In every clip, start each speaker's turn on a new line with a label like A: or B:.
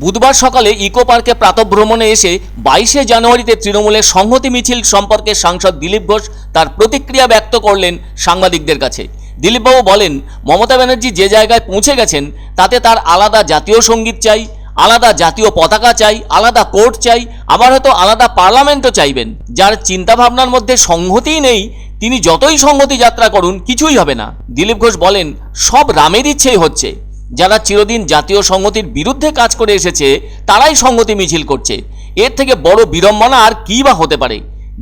A: বুধবার সকালে ইকো পার্কে প্রাতঃভ্রমণে এসে 22শে জানুয়ারিতে তৃণমূলের সংহতি মিছিল সম্পর্কে সাংসদ দিলীপ ঘোষ তার প্রতিক্রিয়া ব্যক্ত করলেন সাংবাদিকদের কাছে। দিলীপবাবু বলেন, মমতা ব্যানার্জি যে জায়গায় পৌঁছে গেছেন তাতে তার আলাদা জাতীয় সঙ্গীত চাই, আলাদা জাতীয় পতাকা চাই, আলাদা কোর্ট চাই, আবার হয়তো আলাদা পার্লামেন্টও চাইবেন। যার চিন্তাভাবনার মধ্যে সংহতিই নেই তিনি যতই সংহতি যাত্রা করুন কিছুই হবে না। দিলীপ ঘোষ বলেন, সব রামের ইচ্ছেই হচ্ছে। যারা চিরদিন জাতীয় সংহতির বিরুদ্ধে কাজ করে এসেছে তারাই সংহতি মিছিল করছে। এর থেকে বড় বিড়ম্বনা আর কী বা হতে পারে?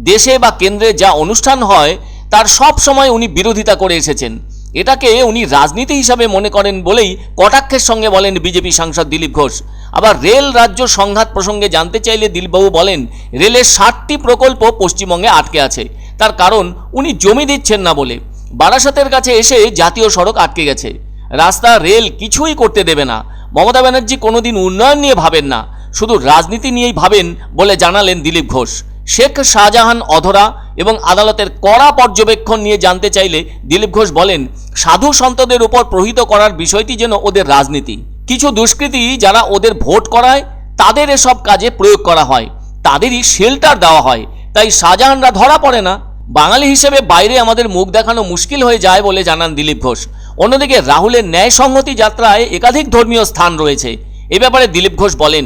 A: দেশে বা কেন্দ্রে যা অনুষ্ঠান হয় তার সব সময় উনি বিরোধিতা করে এসেছেন। এটাকে উনি রাজনীতি হিসাবে মনে করেন বলেই কটাক্ষের সঙ্গে বলেন বিজেপি সাংসদ দিলীপ ঘোষ। আবার রেল রাজ্য সংঘাত প্রসঙ্গে জানতে চাইলে দিলীপবাবু বলেন, রেলের 60টি প্রকল্প পশ্চিমবঙ্গে আটকে আছে। তার কারণ উনি জমি দিচ্ছেন না বলে। বারাসাতের কাছে এসে জাতীয় সড়ক আটকে গেছে। রাস্তা রেল কিছুই করতে দেবে না। মমতা ব্যানার্জি কোনোদিন উন্নয়ন নিয়ে ভাবেন না, শুধু রাজনীতি নিয়েই ভাবেন বলে জানালেন দিলীপ ঘোষ। শেখ শাহজাহান অধরা এবং আদালতের কড়া পর্যবেক্ষণ নিয়ে জানতে চাইলে দিলীপ ঘোষ বলেন, সাধু সন্তদের উপর প্রহিত করার বিষয়টি যেন ওদের রাজনীতি। কিছু দুষ্কৃতী যারা ওদের ভোট করায় তাদের এসব কাজে প্রয়োগ করা হয়, তাদেরই শেল্টার দেওয়া হয়, তাই শাহজাহানরা ধরা পড়ে না। বাঙালি হিসেবে বাইরে আমাদের মুখ দেখানো মুশকিল হয়ে যায় বলে জানান দিলীপ ঘোষ। অন্যদিকে রাহুলের ন্যায় সংহতি যাত্রায় একাধিক ধর্মীয় স্থান রয়েছে। এ ব্যাপারে দিলীপ ঘোষ বলেন,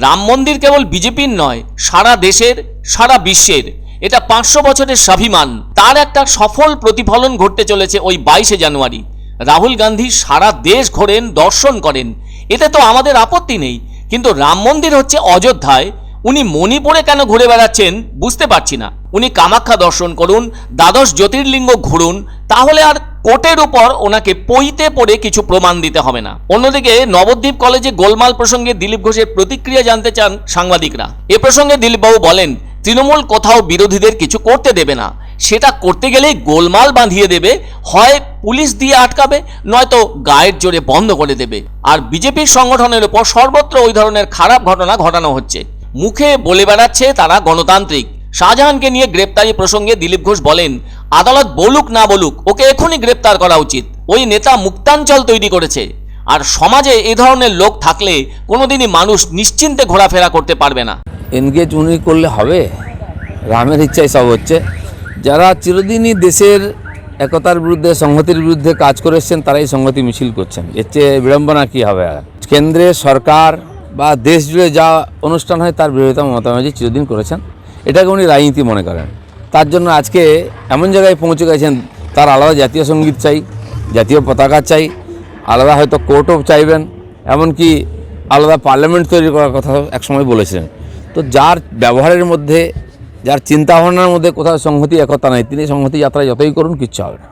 A: রাম মন্দির কেবল বিজেপির নয়, সারা দেশের, সারা বিশ্বের। এটা 500 বছরের স্বাভিমান। তার একটা সফল প্রতিফলন ঘটতে চলেছে ওই 22শে জানুয়ারি। রাহুল গান্ধী সারা দেশ ঘোরেন, দর্শন করেন, এতে তো আমাদের আপত্তি নেই। কিন্তু রাম মন্দির হচ্ছে অযোধ্যায়, উনি মণিপুরে কেন ঘুরে বেড়াচ্ছেন বুঝতে পারছি না। উনি কামাখ্যা দর্শন করুন, দ্বাদশ জ্যোতির্লিঙ্গ ঘুরুন, তাহলে আর কোর্টের উপর ওনাকে পইতে পড়ে কিছু প্রমাণ দিতে হবে না। অন্যদিকে নবদ্বীপ কলেজে গোলমাল প্রসঙ্গে দিলীপ ঘোষের প্রতিক্রিয়া জানতে চান সাংবাদিকরা। এ প্রসঙ্গে দিলীপবাবু বলেন, তৃণমূল কোথাও বিরোধীদের কিছু করতে দেবে না। সেটা করতে গেলেই গোলমাল বাঁধিয়ে দেবে, হয় পুলিশ দিয়ে আটকাবে, নয়তো গায়ের জোরে বন্ধ করে দেবে। আর বিজেপির সংগঠনের উপর সর্বত্র ওই ধরনের খারাপ ঘটনা ঘটানো হচ্ছে। মুখে বলে বেড়াচ্ছে তারা গণতান্ত্রিক। শাহজাহানকে নিয়ে গ্রেপ্তারি প্রসঙ্গে দিলীপ ঘোষ বলেন, আদালত বলুক না বলুক ওকে এখনই গ্রেপ্তার করা উচিত। ওই নেতা মুক্তাঞ্চল তৈরি করেছে। আর সমাজে এ ধরনের লোক থাকলে কোনোদিনই মানুষ নিশ্চিন্তে ঘোরাফেরা করতে পারবে না।
B: এনগেজ উনি করলে হবে? রামের ইচ্ছাই সব হচ্ছে। যারা চিরদিনই দেশের একতার বিরুদ্ধে, সংহতির বিরুদ্ধে কাজ করে এসছেন তারাই সংহতি মিছিল করছেন। এর চেয়ে বিড়ম্বনা কী হবে? কেন্দ্রের সরকার বা দেশ জুড়ে যা অনুষ্ঠান হয় তার বিরোধিতা মমতা ব্যানার্জি চিরদিন করেছেন। এটাকে উনি রাজনীতি মনে করেন। তার জন্য আজকে এমন জায়গায় পৌঁছে গেছেন, তার আলাদা জাতীয় সঙ্গীত চাই, জাতীয় পতাকা চাই, আলাদা হয়তো কোর্টও চাইবেন, এমনকি আলাদা পার্লামেন্ট তৈরি করার কথা একসময় বলেছিলেন। তো যার ব্যবহারের মধ্যে, যার চিন্তাভাবনার মধ্যে কোথাও সংহতি একতা নাই, তিনি সংহতি যাত্রা যতই করুন কিচ্ছু হবে না।